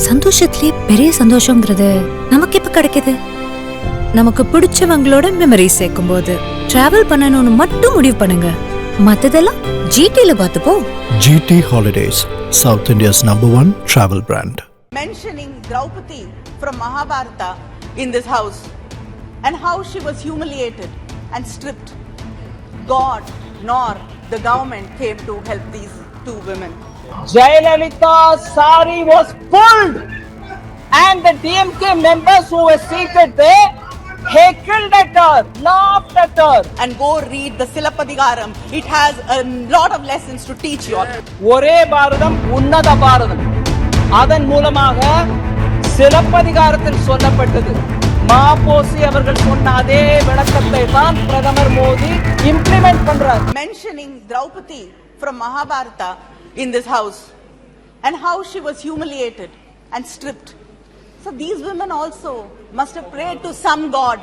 சந்தோஷத்திலே பெரிய சந்தோஷங்கிறது நமக்கு எப்ப கிடைக்குது? நமக்கு பிடிச்சவங்களோட மெமரி சேர்க்கும் போது. டிராவல் பண்ணணும்னு மட்டும் முடிவு பண்ணுங்க, மத்ததெல்லாம் ஜிடில பார்த்துப்போம். GT Holidays, South India's #1 travel brand. Mentioning Draupadi from Mahabharata in this house and how she was humiliated and stripped. God nor the government came to help these two women. Jayalalitha's sari was pulled and the DMK members who were seated there heckled at her, laughed at her. And go read the Silappadigaram. It has a lot of lessons to teach you all. ஒரே பாரதம் உன்னத பாரதம். அதன் மூலமாக சிலப்பதிகாரத்தில் சொல்லப்பட்டது. மாபோசி அவர்கள் சொன்ன அதே விளக்கத்தை தான் பிரதமர் மோடி இம்ப்ளிமெண்ட் பண்றார். Mentioning Draupadi from Mahabharata in this house and how she was humiliated and stripped. So these women also must have prayed to some God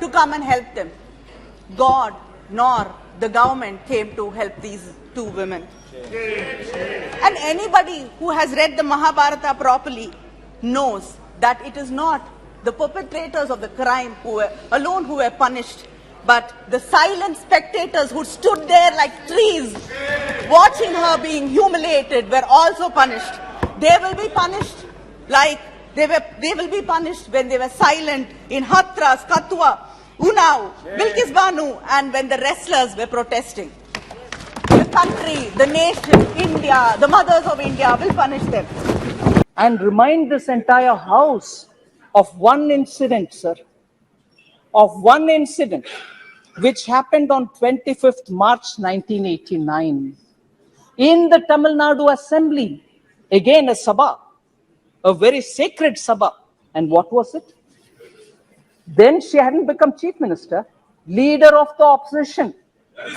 to come and help them. God nor the government came to help these two women. And anybody who has read the Mahabharata properly knows that it is not the perpetrators of the crime who were punished, but the silent spectators who stood there like trees watching her being humiliated were also punished. They will be punished like they will be punished when they were silent in Hathras, Kathua, Unnao, Bilkis Banu, and when the wrestlers were protesting. The country, the nation, India, the mothers of India will punish them. And remind this entire house of one incident, sir, of one incident which happened on 25th March 1989 in the Tamil Nadu Assembly, again a sabha, a very sacred sabha. And what was it? Then she hadn't become chief minister, leader of the opposition,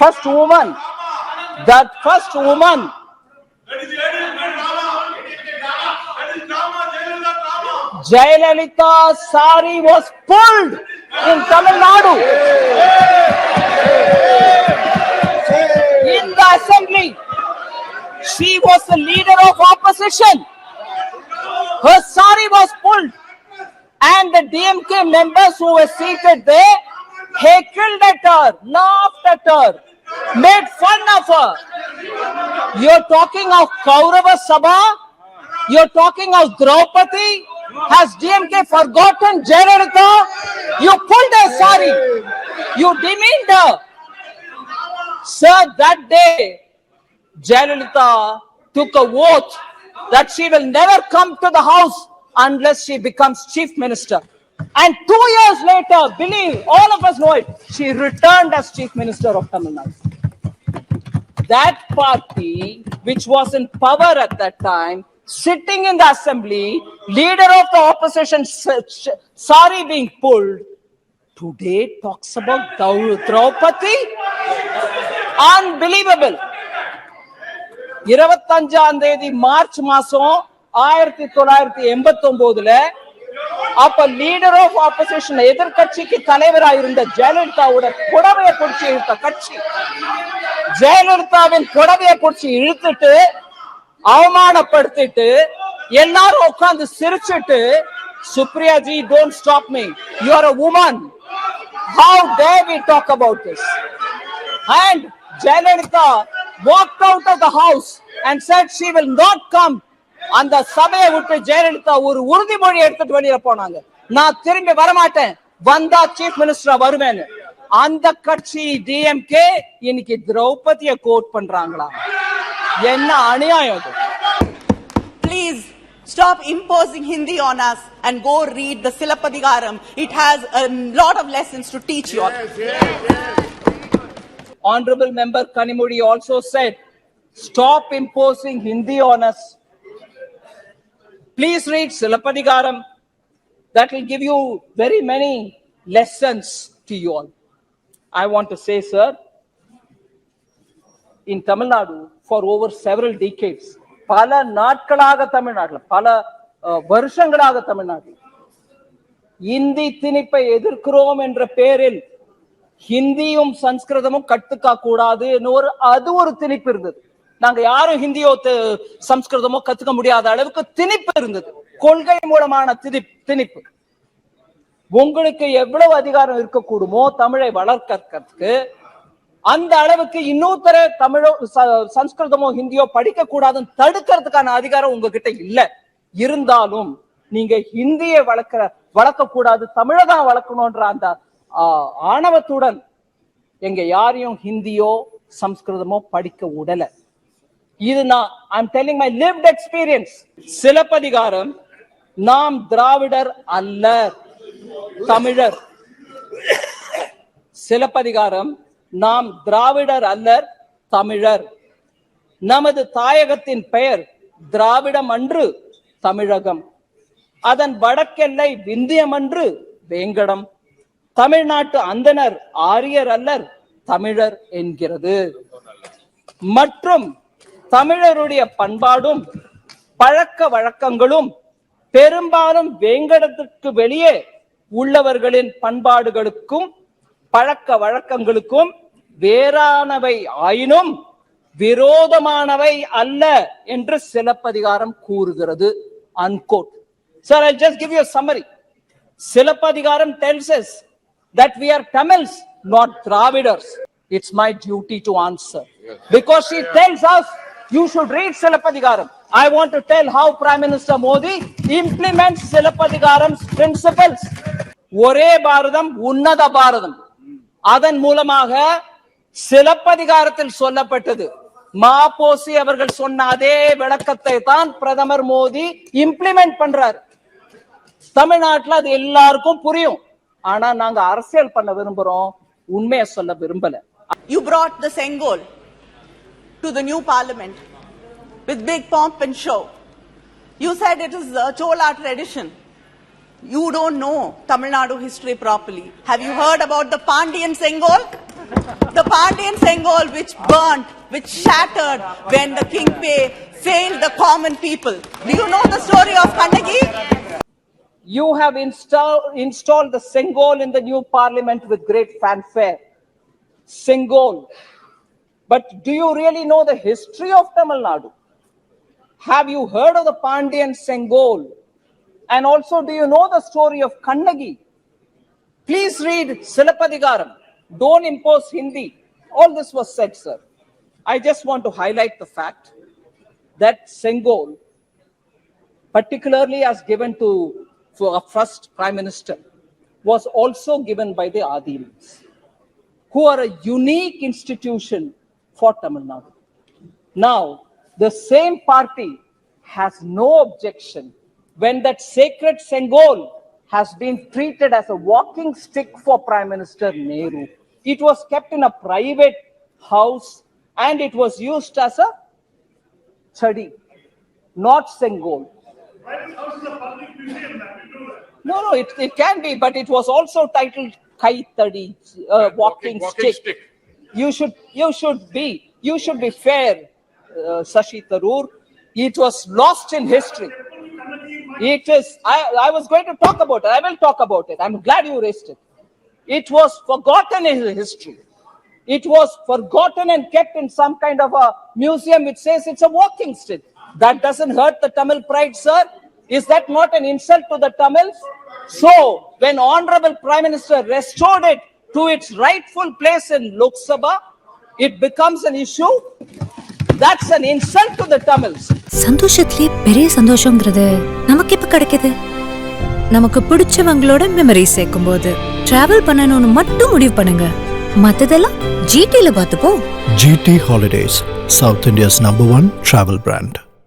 first woman, that first woman. Jayalalitha's sari was pulled in Tamil Nadu. In the assembly, she was the leader of opposition. Her sari was pulled and the DMK members who were seated there heckled at her, laughed at her, made fun of her. You're talking of Kaurava Sabha? You're talking of Draupadi? Has DMK forgotten Jayalalitha? You pulled her sari. You demeaned her. Sir, that day, Jayalalitha took a oath that she will never come to the house unless she becomes chief minister. And 2 years later, believe, all of us know it, she returned as chief minister of Tamil Nadu. That party, which was in power at that time, sitting in the assembly, leader of the opposition, sari being pulled, today talks about Draupadi? Unbelievable. 25ஆம் தேதி March மாசம் 1989ல அப்ப leader of opposition எதிர்கட்சிக்கு தலைவராக இருந்த ஜெயலலிதாவோட புடவையை பிடிச்சி இழுத்த கட்சி, ஜெயலலிதாவின் புடவையை பிடிச்சி இழுத்துட்டு அவமானப்படுத்திட்டு எல்லாரும் உட்கார்ந்து சிரிச்சிட்டு, Supriya G, don't stop me, you are a woman, how dare we talk about this? And Jayalalitha walked out of the house and said she will not come. அந்த சபையை விட்டு ஜெயலலிதா ஒரு உறுதிமொழி எடுத்துட்டு வெளியில போனாங்க, நான் திரும்பி வரமாட்டேன், வந்தா சீஃப் மினிஸ்டரா வருவேன்னு. அந்த கட்சி டிஎம்கே இன்னைக்கு திரௌபதியை கோட் பண்றாங்களா? என்ன அநியாயம் இது? Please stop imposing Hindi on us and go read the Silappadigaram. It has a lot of lessons to teach you all. Honorable member Kanimozhi also said, stop imposing Hindi on us. Please read Silappadigaram. That will give you very many lessons to you all. I want to say, sir, in Tamil Nadu, for over several decades, பல நாட்களாக தமிழ்நாட்டில், பல வருஷங்களாக தமிழ்நாட்டில் இந்தி திணிப்பை எதிர்க்கிறோம் என்ற பெயரில் ஹிந்தியும் சம்ஸ்கிருதமும் கத்துக்க கூடாது அது ஒரு திணிப்பு இருந்தது. நாங்க யாரும் ஹிந்தியோ சம்ஸ்கிருதமோ கத்துக்க முடியாத அளவுக்கு திணிப்பு இருந்தது. கொள்கை மூலமான திணிப்பு. உங்களுக்கு எவ்வளவு அதிகாரம் இருக்கக்கூடுமோ தமிழை வளர்க்கறதுக்கு, அந்த அளவுக்கு இன்னொருத்தர தமிழோ சம்ஸ்கிருதமோ ஹிந்தியோ படிக்க கூடாதுன்னு தடுக்கிறதுக்கான அதிகாரம் உங்ககிட்ட இல்ல. இருந்தாலும் நீங்க ஹிந்தியை வளர்க்க கூடாது, தமிழை தான் வளர்க்கணும்ன்ற அந்த ஆணவத்துடன் எங்க யாரையும் ஹிந்தியோ சம்ஸ்கிருதமோ படிக்க விடல. இது நான் I'm telling my lived experience. Silappathikaram நாம் திராவிடர் அல்ல, தமிழர். சிலப்பதிகாரம் நாம் திராவிடர் அல்லர், தமிழர். நமது தாயகத்தின் பெயர் திராவிடம் அன்று தமிழகம், அதன் வடக்கெல்லை விந்தியம் அன்று வேங்கடம். தமிழ்நாட்டு அந்தனர் ஆரியர் அல்லர், தமிழர் என்கிறது. மற்றும் தமிழருடைய பண்பாடும் பழக்க வழக்கங்களும் பெரும்பாலும் வேங்கடத்திற்கு வெளியே உள்ளவர்களின் பண்பாடுகளுக்கும் பழக்க வழக்கங்களுக்கும் வேறானவை ஆயினும் விரோதமானவை அல்ல என்று சிலப்பதிகாரம் கூறுகிறது. Unquote. Sir, I'll just give you a summary. Silappadigaram tells us that we are Tamils, not Dravidars. It's my duty to answer. Because she tells us you should read Silappadigaram. I want to tell how Prime Minister Modi implements Silappadigaram's principles. ஒரே பாரதம் உன்னத பாரதம். அதன் மூலமாக சிலப்பதிகாரத்தில் சொல்லப்பட்டது மாபோசி அவர்கள் சொன்ன அதே விளக்கத்தை தான் பிரதமர் மோடி இம்ப்ளிமெண்ட் பண்றார். தமிழ்நாட்டில் அது எல்லாருக்கும் புரியும். ஆனா நாங்க அரசியல் பண்ண விரும்புறோம், உண்மையை சொல்ல விரும்பல. You brought the Sengol to the new parliament with big pomp and show. You said it is a Chola tradition. You don't know Tamil Nadu history properly. Have you heard about the Pandian Sengol? The Pandian Sengol which burnt, which shattered when the king failed the common people. Do you know the story of Kannagi? You have installed the Sengol in the new parliament with great fanfare. Sengol. But do you really know the history of Tamil Nadu? Have you heard of the Pandian Sengol? And also, do you know the story of Kannagi? Please read Silappadigaram. Don't impose Hindi. All this was said, sir. I just want to highlight the fact that Sengol, particularly as given to a first Prime Minister, was also given by the Adimis, who are a unique institution for Tamil Nadu. Now, the same party has no objection when that sacred Sengol has been treated as a walking stick for Prime Minister Nehru. It was kept in a private house and it was used as a chadi, not Sengol. Private house is a public museum, we know that. No, it can be, but it was also titled Kai Tadi, walking stick. You should be fair, Sashi Tharoor. It was lost in history. It is, I was going to talk about it. I will talk about it. I'm glad you raised it. It was forgotten in history. It was forgotten and kept in some kind of a museum which says it's a walking stick. That doesn't hurt the Tamil pride, sir. Is that not an insult to the Tamils? So, when Honorable Prime Minister restored it to its rightful place in Lok Sabha, it becomes an issue. That's an insult to the Tamils. சந்தோஷத்திலே பெரிய சந்தோஷம்ங்கிறது நமக்கு எப்ப கிடைக்குது? நமக்கு பிடிச்சவங்களோட memory சேர்க்கும் போது. Travel பண்ணணும்னு மட்டும் முடிவு பண்ணுங்க, மத்ததெல்லாம் GTல பார்த்துப்போம். GT Holidays, South India's #1 travel brand.